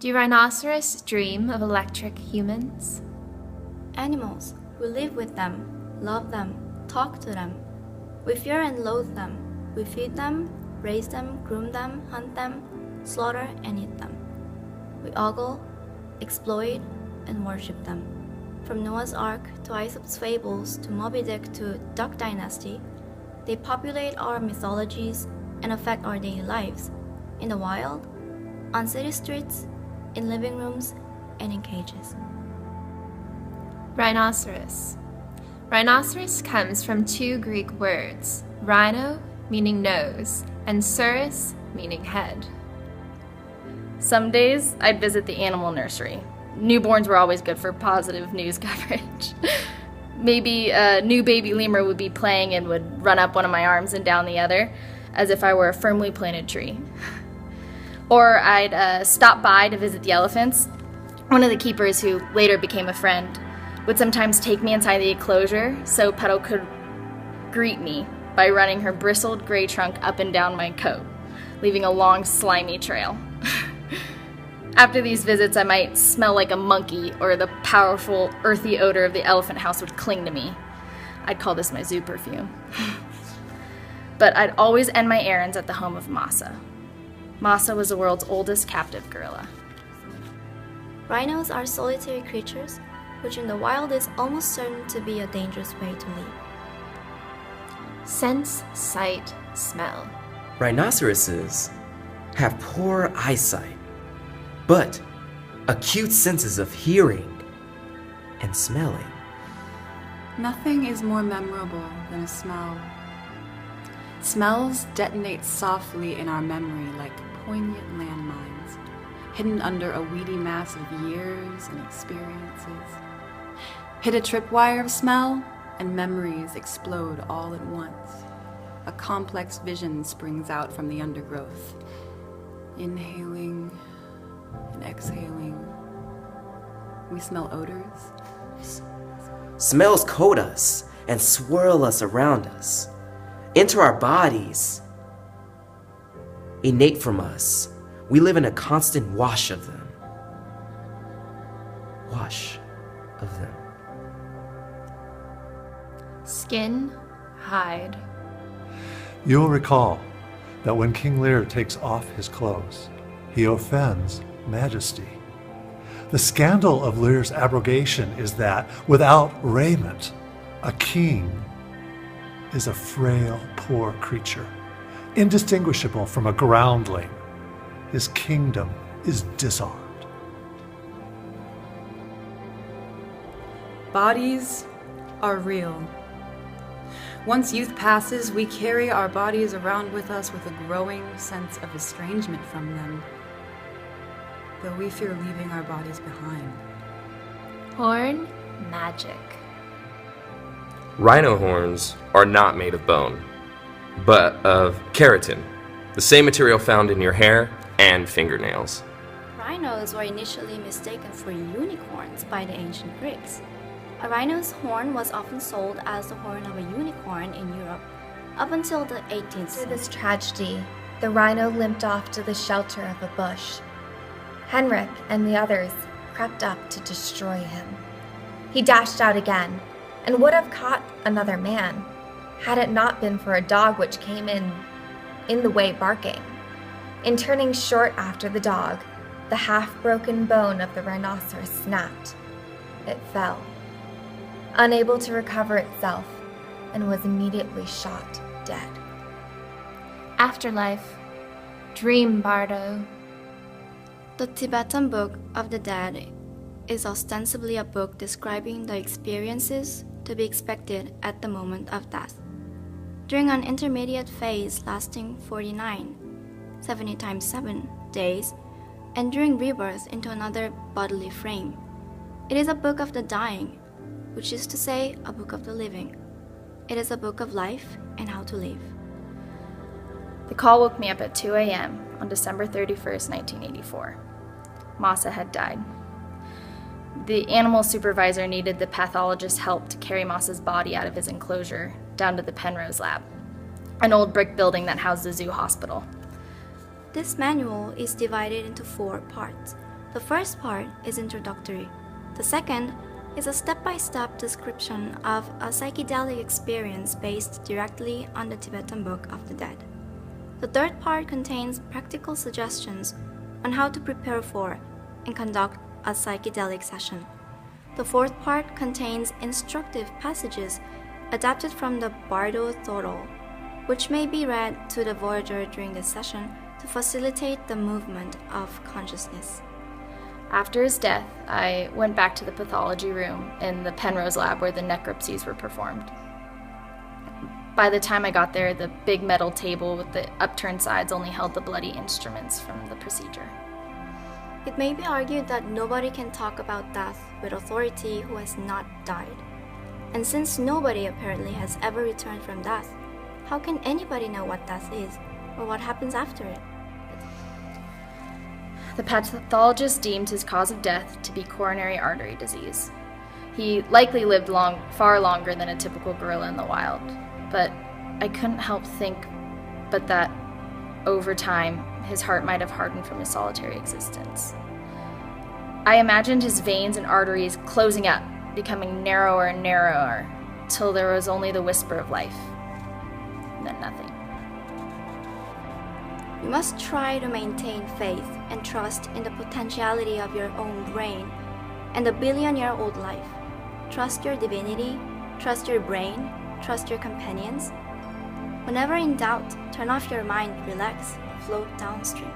Do rhinoceros dream of electric humans? Animals, we live with them, love them, talk to them. We fear and loathe them. We feed them, raise them, groom them, hunt them, slaughter and eat them. We ogle, exploit, and worship them. From Noah's Ark to Aesop's fables to Moby Dick to Duck Dynasty, they populate our mythologies and affect our daily lives, in the wild, on city streets, in living rooms, and in cages. Rhinoceros. Rhinoceros comes from two Greek words, rhino, meaning nose, and ceros, meaning head. Some days, I'd visit the animal nursery. Newborns were always good for positive news coverage. Maybe a new baby lemur would be playing and would run up one of my arms and down the other, as if I were a firmly planted tree. Or I'd stop by to visit the elephants. One of the keepers, who later became a friend, would sometimes take me inside the enclosure so Petal could greet me by running her bristled gray trunk up and down my coat, leaving a long, slimy trail. After these visits, I might smell like a monkey, or the powerful, earthy odor of the elephant house would cling to me. I'd call this my zoo perfume. But I'd always end my errands at the home of Masa. Masa was the world's oldest captive gorilla. Rhinos are solitary creatures, which in the wild is almost certain to be a dangerous way to live. Sense, sight, smell. Rhinoceroses have poor eyesight, but acute senses of hearing and smelling. Nothing is more memorable than a smell. Smells detonate softly in our memory like poignant landmines, hidden under a weedy mass of years and experiences. Hit a tripwire of smell, and memories explode all at once. A complex vision springs out from the undergrowth. Inhaling and exhaling, we smell odors. Smells coat us and swirl us around us, enter our bodies. Innate from us, we live in a constant wash of them. Wash of them. Skin, hide. You'll recall that when King Lear takes off his clothes, he offends majesty. The scandal of Lear's abrogation is that without raiment, a king is a frail, poor creature, indistinguishable from a groundling. His kingdom is disarmed. Bodies are real. Once youth passes, we carry our bodies around with us with a growing sense of estrangement from them, though we fear leaving our bodies behind. Horn, magic. Rhino horns are not made of bone, but of keratin, the same material found in your hair and fingernails. Rhinos were initially mistaken for unicorns by the ancient Greeks. A rhino's horn was often sold as the horn of a unicorn in Europe up until the 18th After century. this tragedy, the rhino limped off to the shelter of a bush. Henrik and the others crept up to destroy him. He dashed out again and would have caught another man had it not been for a dog which came in the way barking. In turning short after the dog, the half-broken bone of the rhinoceros snapped. It fell, unable to recover itself, and was immediately shot dead. Afterlife. Dream, Bardo. The Tibetan Book of the Dead is ostensibly a book describing the experiences to be expected at the moment of death. During an intermediate phase lasting 49, 70 times 7 days, and during rebirth into another bodily frame. It is a book of the dying, which is to say, a book of the living. It is a book of life and how to live. The call woke me up at 2 a.m. on December 31st, 1984. Masa had died. The animal supervisor needed the pathologist's help to carry Masa's body out of his enclosure down to the Penrose lab, an old brick building that housed the zoo hospital. This manual is divided into 4 parts. The first part is introductory. The second is a step-by-step description of a psychedelic experience based directly on the Tibetan Book of the Dead. The third part contains practical suggestions on how to prepare for and conduct a psychedelic session. The fourth part contains instructive passages adapted from the Bardo Thoro, which may be read to the voyager during the session to facilitate the movement of consciousness. After his death, I went back to the pathology room in the Penrose lab where the necropsies were performed. By the time I got there, the big metal table with the upturned sides only held the bloody instruments from the procedure. It may be argued that nobody can talk about death with authority who has not died. And since nobody apparently has ever returned from death, how can anybody know what death is or what happens after it? The pathologist deemed his cause of death to be coronary artery disease. He likely lived far longer than a typical gorilla in the wild, but I couldn't help think but that over time, his heart might have hardened from his solitary existence. I imagined his veins and arteries closing up, becoming narrower and narrower, till there was only the whisper of life, and then nothing. You must try to maintain faith and trust in the potentiality of your own brain and the billion-year-old life. Trust your divinity, trust your brain, trust your companions. Whenever in doubt, turn off your mind, relax, float downstream.